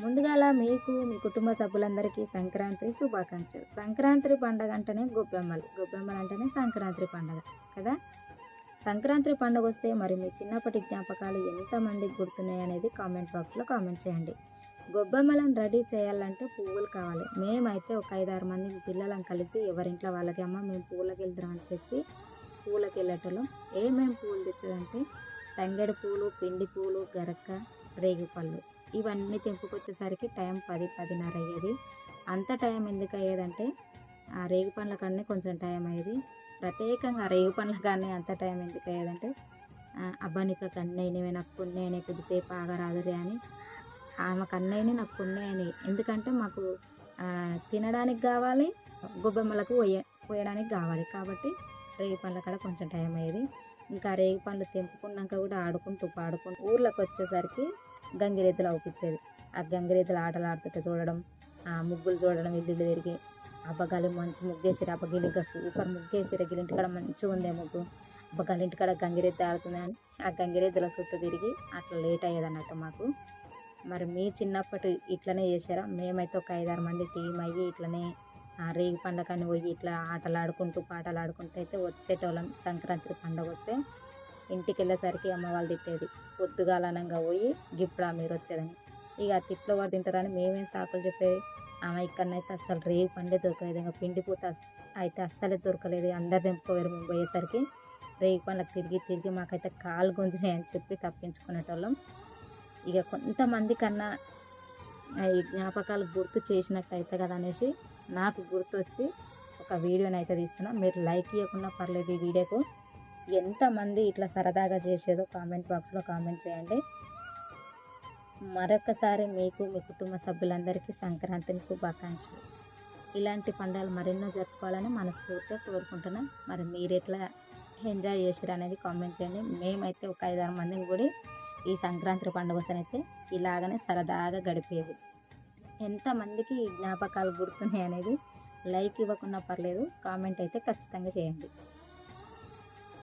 ముందుగాల మీకు మీ కుటుంబ సభ్యులందరికీ సంక్రాంతి శుభాకాంక్షలు. సంక్రాంతి పండగ అంటేనే గొబ్బెమ్మలు, గొబ్బెమ్మలు అంటేనే సంక్రాంతి పండగ కదా. సంక్రాంతి పండుగ వస్తే మరి మీ చిన్నప్పటి జ్ఞాపకాలు ఎంతమందికి గుర్తున్నాయి అనేది కామెంట్ బాక్స్లో కామెంట్ చేయండి. గొబ్బెమ్మలను రెడీ చేయాలంటే పువ్వులు కావాలి. మేమైతే ఒక 5-6 మంది పిల్లలను కలిసి ఎవరింట్లో వాళ్ళకి అమ్మ మేము పూలకి వెళ్తాం అని చెప్పి పూలకి వెళ్ళేటోళ్ళం. ఏమేమి పూలు తెచ్చేదంటే తంగేడు పూలు, పిండి పూలు, గరక్క, రేగిపళ్ళు ఇవన్నీ తెంపుకొచ్చేసరికి టైం 10-10:30 అయ్యేది. అంత టైం ఎందుకు అయ్యేదంటే ఆ రేగి పండ్ల కన్నా కొంచెం టైం అయ్యేది. ప్రత్యేకంగా రేగు పండ్ల కానీ అంత టైం ఎందుకు అయ్యేదంటే అబ్బా నీకు కన్నయ్యనివే నాకు కొన్నయ్యని కొద్దిసేపు ఆగరాదురే అని ఆమె కన్నయ్యని నాకు కొన్నయ్యని. ఎందుకంటే మాకు తినడానికి కావాలి, గొబ్బెమ్మలకు పోయడానికి కావాలి కాబట్టి రేగి పండ్ల కాడ కొంచెం టైం అయ్యేది. ఇంకా రేగి పండ్లు తెంపుకున్నాక కూడా ఆడుకుంటూ పాడుకుంటూ ఊర్లోకి వచ్చేసరికి గంగిరెద్దులు అవుపించేది. ఆ గంగిరెద్దులు ఆటలు ఆడుతుంటే చూడడం, ఆ ముగ్గులు చూడడం, ఇల్లు తిరిగి అబ్బగాలి మంచి ముగ్గేసిరు, అబ్బగిలిగా సూపర్ ముగ్గేసిరు, గిలింటికాడ మంచిగా ఉందే ముగ్గు, అబ్బగాలింటికాడ గంగిరెద్దు ఆడుతుంది అని ఆ గంగిరెద్దుల చుట్టూ తిరిగి అట్లా లేట్ అయ్యేది అన్నట్టు మాకు. మరి మీ చిన్నప్పటి ఇట్లనే చేశారా? మేమైతే ఒక 5-6 మంది టీం అయ్యి ఇట్లనే రేగి పండగని పోయి ఇట్లా ఆటలు ఆడుకుంటూ పాటలు ఆడుకుంటూ అయితే వచ్చేటోళ్ళం. సంక్రాంతి పండుగ వస్తే ఇంటికి వెళ్ళేసరికి అమ్మ వాళ్ళు తిట్టేది, పొద్దుగాలనంగా పోయి గిప్పుడా మీరు వచ్చేదని. ఇక తిట్లో వాడు తింటారని మేమేం సాకులు చెప్పేది. ఆమె ఇక్కడనైతే అస్సలు రేగి పండే దొరకలేదు, ఇంకా పిండి పూత అయితే అస్సలే దొరకలేదు. అందరు తెంపుకోవేరు. మేము పోయేసరికి రేగి పండ్లకు తిరిగి తిరిగి మాకైతే కాలు గుంజినాయి అని చెప్పి తప్పించుకునేటోళ్ళం. ఇక కొంతమంది కన్నా ఈ జ్ఞాపకాలు గుర్తు చేసినట్టు అయితే కదా అనేసి నాకు గుర్తొచ్చి ఒక వీడియోని అయితే తీస్తున్నా. మీరు లైక్ ఇవ్వకుండా పర్లేదు, ఈ వీడియోకు ఎంతమంది ఇట్లా సరదాగా చేసేదో కామెంట్ బాక్స్లో కామెంట్ చేయండి. మరొకసారి మీకు మీ కుటుంబ సభ్యులందరికీ సంక్రాంతిని శుభాకాంక్షలు. ఇలాంటి పండుగలు మరెన్నో జరుపుకోవాలని మనస్ఫూర్తిగా కోరుకుంటున్నా. మరి మీరు ఎట్లా ఎంజాయ్ చేసారు అనేది కామెంట్ చేయండి. మేమైతే ఒక 5-6 మందిని కూడా ఈ సంక్రాంతి పండుగ వస్తేనైతే ఇలాగనే సరదాగా గడిపేది. ఎంతమందికి ఈ జ్ఞాపకాలు గుర్తున్నాయి అనేది లైక్ ఇవ్వకుండా పర్లేదు, కామెంట్ అయితే ఖచ్చితంగా చేయండి.